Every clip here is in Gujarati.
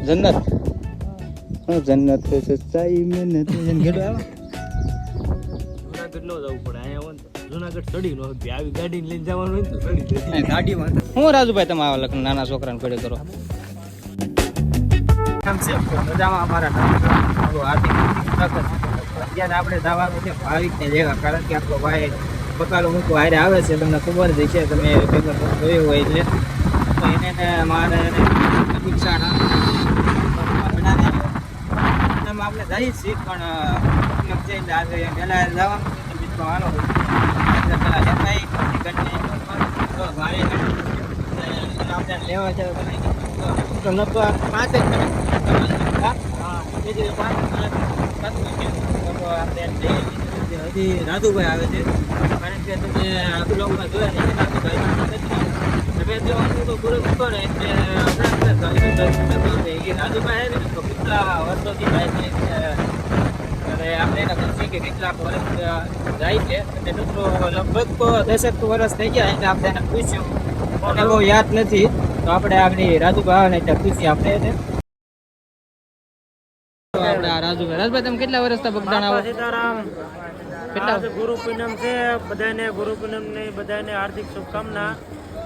જન્નત જન્નત पे सच्चाई मेहनत घेडो आवा જુનાગઢ નો જવું પડે અહીંયા હોય ને જુનાગઢ ચડી નો આવી ગાડી લઈને જવાનું હોય તો ચડી ગાડીમાં હું રાજુભાઈ તમે આવા લખન નાના છોકરાને પેડે કરો કેમ છે મજામાં અમારા હાર્દિક અત્યારે આપણે જવાનું છે ભાવિકને લેવા કારણ કે આપણો ભાઈ બકાલો મૂકો હારે આવે છે તમને ખબર જ છે તમે પેપર જોયું હોય એટલે તો એને મારે પરીક્ષા આપણે જઈએ છીએ પણ છે આજે પહેલાં જવાનું મિત્રો હાલો પેલા ભાઈ લેવા છે લગભગ 5 મિનિટ હજી રાજુભાઈ આવે છે કારણ કે તમે બ્લોગમાં જોયા નહીં રાજુભાઈ તો પૂરો મૂકો ને એટલે રાજુભાઈ ને તો કેટલા વર્ષોથી જાય છે અને આપણે એના પૂછીએ કે કેટલાક વર્ષ જાય છે અને મિત્રો લગભગ તો 10 વર્ષ થઈ ગયા એટલે આપણે એને પૂછ્યું મને બહુ યાદ નથી તો આપણે આગળ રાજુભાઈ આવે ને એટલે પૂછીએ આપણે એને આપણે આ રાજુભાઈ તમે કેટલા વર્ષથી બગદાણા આવો સીતારામ કેટલા ગુરુ પૂનમ છે બધાને ગુરુ પૂનમની બધાને હાર્દિક શુભકામના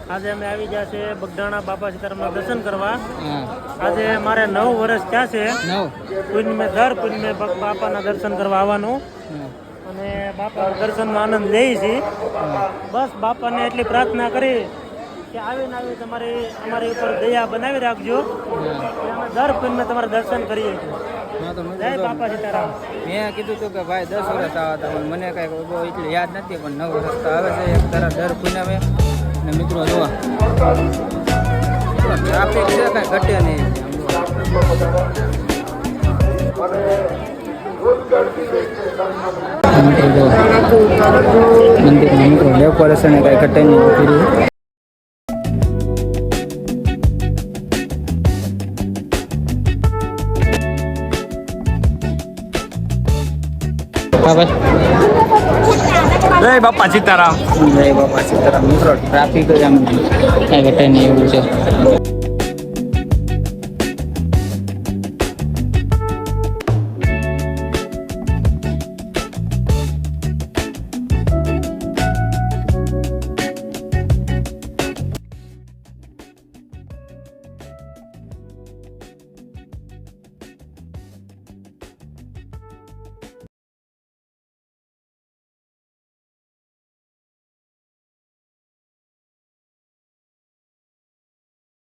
આજે અમે આવી ગયા છે બગદાણા બાપા સીતારામના દર્શન કરવા આજે મારે 9 વર્ષ થયા છે દર પૂનમે બાપાના દર્શન કરવા આવવાનું અને બાપાના દર્શનનો આનંદ લઈએ છીએ બસ બાપાને એટલી પ્રાર્થના કરી કે આવીને તમારી અમારી ઉપર દયા બનાવી રાખજો અમે દર પૂનમે તમારા દર્શન કરીએ છીએ જય બાપા સીતારામ મેં કીધું હતું કે ભાઈ 10 વર્ષ આવતા પણ મને કાંઈ બહુ એટલી યાદ નથી પણ 9 વર્ષ તો આવે છે એક તરફ દર પૂનમે ને મિત્રો જોવા ટ્રાફિક છે કાંઈ ઘટે નહીં મિત્રો ડેકોરેશન કાંઈ ઘટે નહીં જય બાપા સીતારામ મિત્રો ટ્રાફિક જ આમ કાંઈ ઘટે નહીં એવું છે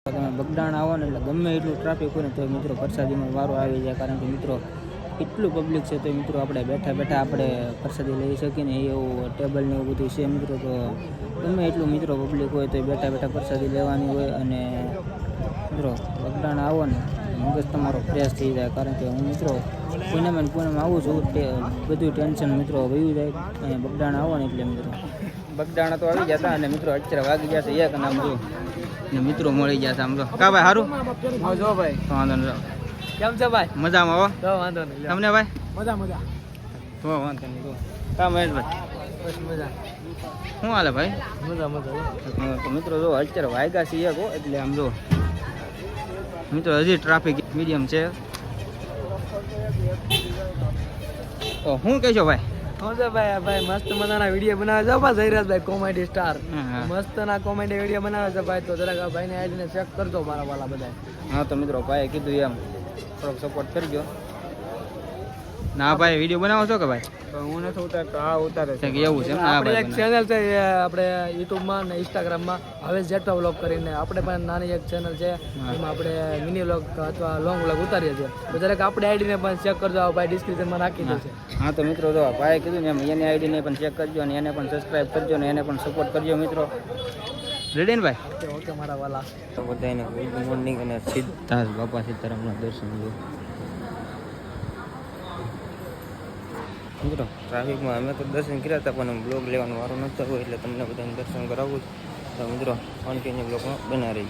તમે બગદાણા આવો ને એટલે ગમે એટલું ટ્રાફિક હોય ને તો મિત્રો પ્રસાદીમાં વારો આવી જાય કારણ કે મિત્રો એટલું પબ્લિક છે તો મિત્રો આપણે બેઠા બેઠા આપણે પ્રસાદી લઈ શકીએ ને એવું ટેબલ ને એવું બધું છે મિત્રો તો ગમે એટલું મિત્રો પબ્લિક હોય તો બેઠા બેઠા પ્રસાદી લેવાની હોય અને મિત્રો બગદાણા આવો ને મગજ તમારો ફ્રેશ થઈ જાય કારણ કે હું મિત્રો પૂનમ આવું છું બધું ટેન્શન મિત્રો વયું જાય અને બગદાણા આવો ને એટલે મિત્રો બગદાણા તો આવી જતા અને મિત્રો અત્યારે વાગી ગયા છે એક નામ જો ને મિત્રો મળી ગયા છે આમ તો કા ભાઈ સારું જો ભાઈ તો વાંધો નહીં કેમ છે ભાઈ મજામાં આવો તો વાંધો નહીં તમને ભાઈ મજા તો વાંધો નહીં તો કા મહેશભાઈ બસ મજા શું હાલે ભાઈ મજા તો મિત્રો જો અત્યારે વાગ્યા છે એક એટલે આમ જો મિત્રો હજી ટ્રાફિક મીડિયમ છે તો શું કહેશો ભાઈ ભાઈ મસ્ત મજાના વિડીયો બનાવે છે ભાઈ જયરાજભાઈ કોમેડી સ્ટાર મસ્ત ના કોમેડી વિડીયો બનાવે છે ભાઈ તો જરાક ભાઈને આવીને ચેક કરજો મારા વાલા બધા હા તો મિત્રો ભાઈએ કીધું એમ થોડોક સપોર્ટ કરજો ના ભાઈ વિડીયો બનાવો છો કે ભાઈ હું નથી ઉતારતો હા ઉતારે છે એવું છે આપણે એક ચેનલ છે આપણે યુટ્યુબમાં ને ઇન્સ્ટાગ્રામમાં હવે જેટો વ્લોગ કરીને આપણે પણ નાની એક ચેનલ છે એમાં આપણે મિની વ્લોગ અથવા લોંગ વ્લોગ ઉતારીએ છીએ તો જરાક આપણે આઈડીને પણ ચેક કરજો ભાઈ ડિસ્ક્રિપ્શનમાં નાખી દેશે હા તો મિત્રો જો ભાઈ કીધું ને એમ એની આઈડીને પણ ચેક કરજો અને એને પણ સબસ્ક્રાઈબ કરજો ને એને પણ સપોર્ટ કરજો મિત્રો રેડી ને ભાઈ ઓકે મારા વાલા તો બધાને ગુડ મોર્નિંગ અને સીધા બાપા સીતારામના દર્શન લો મિત્રો ટ્રાફિકમાં અમે તો દર્શન કર્યા હતા પણ બ્લોગ લેવાનો વારો નહોતો હોય એટલે તમને બધાને દર્શન કરાવવું તો મિત્રો કન્ટિન્યુ બ્લોગમાં બના રહી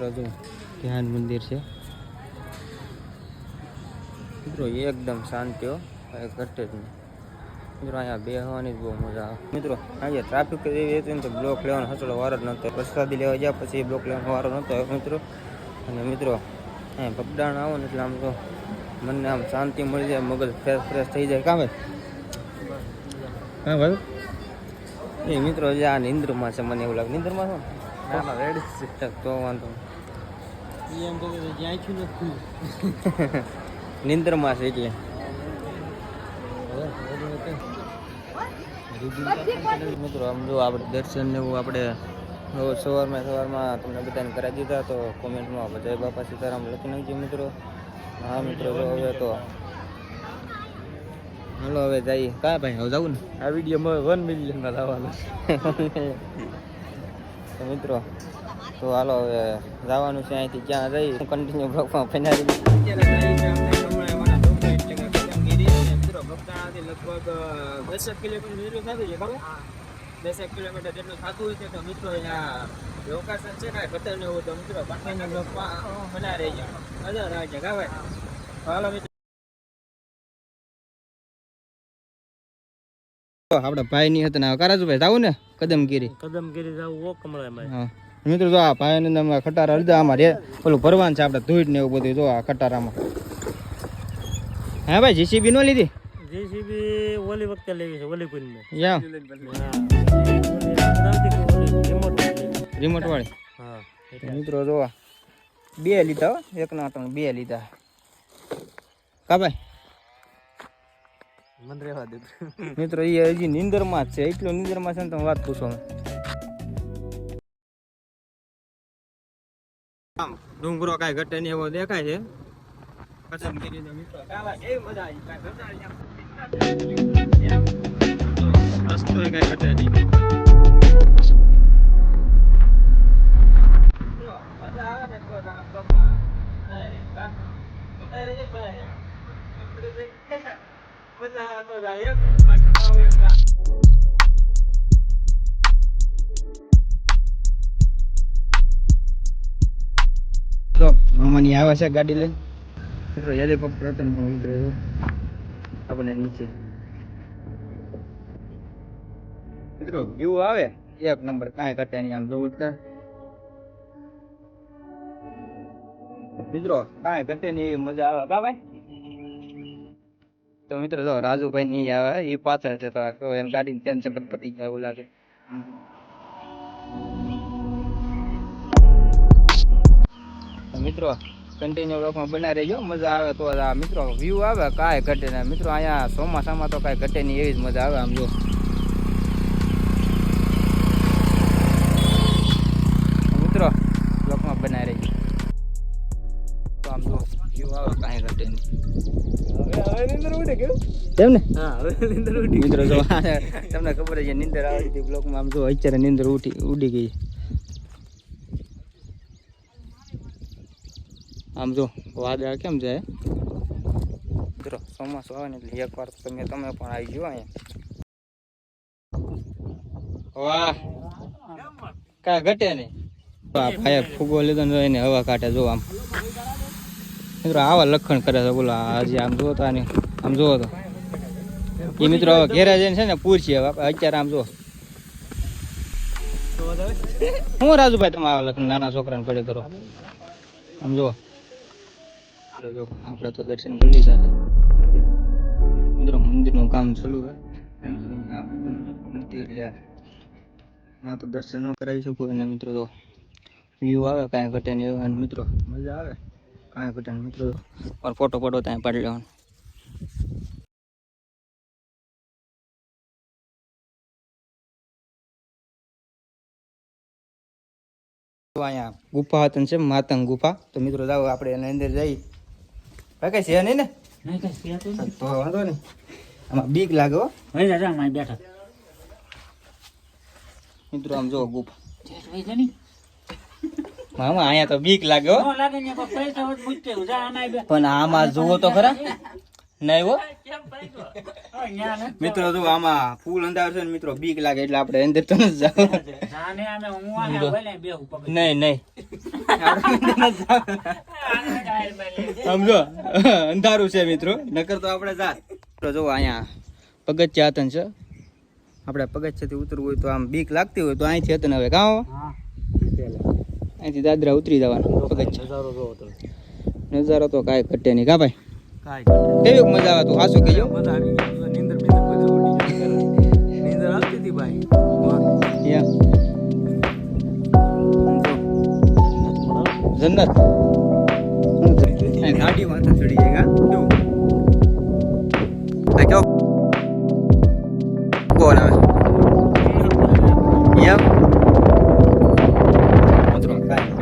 જો ધ્યાન મંદિર છે મિત્રો એકદમ શાંતિ હો ઘટે જ નહીં મિત્રો અહીંયા બેહવાની જ બહુ મજા આવે મિત્રો. અહીંયા ટ્રાફિક એવી હતી ને તો બ્લોક લેવાનો હસડો વારો જ નહોતો. પ્રસાદી લેવા ગયા પછી બ્લોક લેવાનો વારો નહોતો મિત્રો. અને મિત્રો અહીંયા બગડાણ આવો ને એટલે આમ તો મને આમ શાંતિ મળી જાય, મગજ ફ્રેશ થઈ જાય. કાં ભાઈ? હા ભાઈ. એ મિત્રો જે આ નિંદ્રમાં છે મને એવું લાગે. નિંદ્રમાં છો ને? રેડી છે તો વાંધો નિંદ્રમાં છે એટલે મિત્રો આમ જો આપણે દર્શન ને એવું આપણે સવારમાં તમને બધાને કરાવી દીધા. તો કોમેન્ટમાં જય બાપા સીતારામ લખી નાખજો મિત્રો. હા મિત્રો જો હવે તો હાલો હવે જઈએ. કાં ભાઈ હવે જવું ને? આ વિડીયોમાં 1 મિલિયનમાં લાવવાનું તો મિત્રો તો હાલો હવે જવાનું છે. અહીંથી ક્યાં જઈ હું કન્ટિન્યુ બ્લોગમાં ફેનારી લગભગ 10 કિલોમીટર જેટલું થતું છે. ખબર 10 કિલોમીટર જેટલું થતું હોય છે. તો મિત્રો અહીંયા લોકેશન છે કાંઈ ખતર નહીં હોય તો મિત્રો કન્ટિન્યુ બ્લોગમાં બના રહી જાય, મજા આવે છે. કા ભાઈ? હાલો મિત્રો આપડા ભાઈ ની હતા કારાજુભાઈ જાવું ને કદમગીરી જાવું ઓ કમળામાં. હા મિત્રો જો આ ભાઈ ને ખટારા લીધા. આમાં ઓલું ભરવાનું છે આપણે ધૂળ ને એવું બધું. જો આ ખટારામાં હા ભાઈ જીસીબી નો લીધી? જેસીબી ઓલી વખતે લેવી છે, ઓલી કુંજમાં. યા રિમોટ વાળી. હા મિત્રો જો 2 લીધા, એક ના 2 લીધા. કા ભાઈ? મને રહેવા દે મિત્રો એ હજી નીંદરમાં જ છે. એટલો નીંદરમાં છે ને તમે વાત પૂછો. ડુંગરો કાંઈ ઘટે નહીં એવો દેખાય છે. રસ્તો કાંઈ ઘટે નહીં. તો મામાની આવે છે ગાડી લઈને. મિત્રો હેલિકોપ્ટર આપણે નીચે મિત્રો વ્યૂ આવે 1 નંબર. કાંઈ ઘટે નહીં. આમ જોવું છે મિત્રો, કાંઈ ઘટે નહીં, મજા આવે. કા ભાઈ? તો મિત્રો જો રાજુભાઈ નહીં આવે, એ પાછળ છે. તો એમ ગાડી ટેન્શન પતી જાય એવું લાગે. મિત્રો કન્ટિન્યુ બ્લોગમાં બના રહેજો, મજા આવે તો. આ મિત્રો વ્યૂ આવે કાંઈ ઘટે નહીં. મિત્રો અહીંયા ચોમાસામાં તો કાંઈ ઘટે નહીં એવી જ મજા આવે. આમ જો મિત્રો બ્લોગમાં બના રહેજો. તો આમ જો વ્યૂ આવે કાંઈ ઘટે નહીં. કેમ ને? મિત્રો જો તમને ખબર છે નીંદર આવી હતી બ્લોકમાં. આમ જો અત્યારે નીંદર ઉડી ગઈ. આમ જો વાદળ કેમ જાય. મિત્રો ચોમાસું આવે ને એટલે એકવાર તમે પણ આવી ગયો અહીંયા. વાહ કાંઈ ઘટે નહીં. ભાઈ ફૂગો લીધો ને એને હવા કાઢે. જો આમ મિત્રો આવા લખણ કરે છે. બોલો હજી આમ જોતા ને આમ જોવો તો એ મિત્રો હવે ઘેરા જઈને છે ને પૂછીએ અત્યારે. આમ જો હું રાજુભાઈ તમે આવા લખણ નાના છોકરાને પડે કરો. આમ જો આપણે તો દર્શન કરી લીધા મિત્રો. મંદિરનું કામ ચાલુ છે. ના તો દર્શન ન કરાવી શકું. અને મિત્રો તો વ્યૂ આવે કાંઈ ઘટે નહીં. અને મિત્રો મજા આવે કાંઈ ઘટે નહીં. મિત્રો ફોટો ત્યાં પાડી લેવાનો. અહીંયા ગુફા હતી છે, માતંગ ગુફા. તો મિત્રો જાઓ આપણે એની અંદર જઈ. ભાઈ કઈ છે નહીં ને? તો વાંધો નહીં. આમાં બીક લાગે હો. બેઠા મિત્રો આમ જો ગુફા. મામા અહીંયા તો બીક લાગે હો. પણ આમાં જુઓ તો ખરા. નહીં હો મિત્રો. જો આમાં ફૂલ અંધાર છે ને મિત્રો, બીક લાગે એટલે આપણે અંદર તો નથી જાવ. નહીં સમજો અંધારું છે મિત્રો. નકર તો આપણે જાત. જો અહીંયા પગથિયા હતા છે આપણે પગથિયાથી ઉતરવું હોય તો આમ બીક લાગતી હોય તો અહીંથી હતું હવે કાં અહીંથી દાદરા ઉતરી જવાનું પગથિયા નજારો તો કાંઈ ઘટે નહીં કા ભાઈ કેવી મજા આવે તો આ શું કહેજો જન્નત ગાડીમાં તો ચડી જાય કેવો કોણ આવે એમ મિત્રો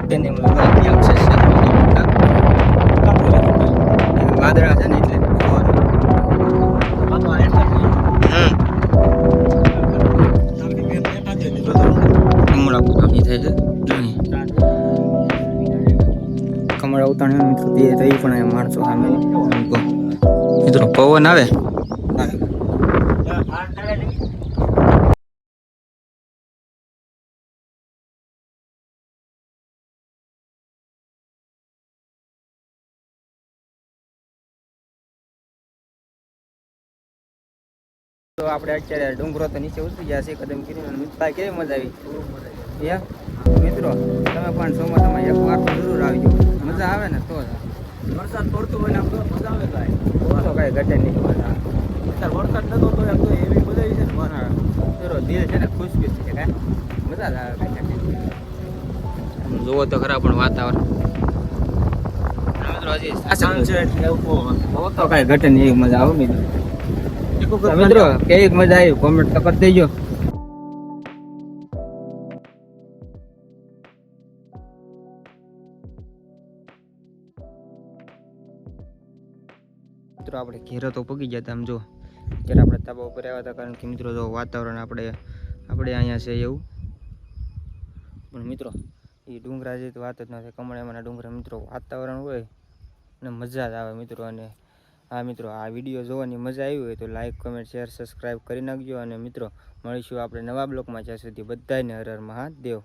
તેની એમ છે વાદળા છે ને એટલે કમળા ઉતાણી થાય છે કમળા ઉતાણી મિત્રો તે રહી પણ માણસો સામે મિત્રો પવન આવે તો આપણે અત્યારે ડુંગરો તો નીચે ઉતરી ગયા છે કદમ કરીને મિત્રભાઈ કેવી મજા આવી મિત્રો તમે પણ ચોમાસામાં એક વાર તો જરૂર આવજો મજા આવે ને તો વરસાદ પડતો હોય ને મજા આવે ભાઈ તો કાંઈ ઘટે નહીં અત્યારે વરસાદ નતો તો એમ તો એવી મજા આવી છે ને મારા દિલ છે ને ખુશ ખુશ છે કાંઈ મજા જ આવે કાંઈ જોવો તો ખરા પણ વાતાવરણ મિત્રો હજી તો કાંઈ ઘટે નહીં એવી મજા આવે મિત્રો કેવી મજા આવી કોમેન્ટ તો કરી દેજો મિત્રો આપણે ઘેરે તો પગી ગયા હતા આમ જો ત્યારે આપણે તાબા ઉપર આવ્યા હતા કારણ કે મિત્રો જો વાતાવરણ આપણે અહીંયા છે એવું પણ મિત્રો એ ડુંગરા જે તો વાત જ નથી કમળામાંના ડુંગરા મિત્રો વાતાવરણ હોય ને મજા જ આવે મિત્રો અને હા મિત્રો આ વિડીયો જોવાની મજા આવી હોય તો લાઈક કમેન્ટ શેર સબસ્ક્રાઈબ કરી નાખજો અને મિત્રો મળીશું આપણે નવા બ્લોગમાં જ્યાં સુધી બધાને હર હર મહાદેવ.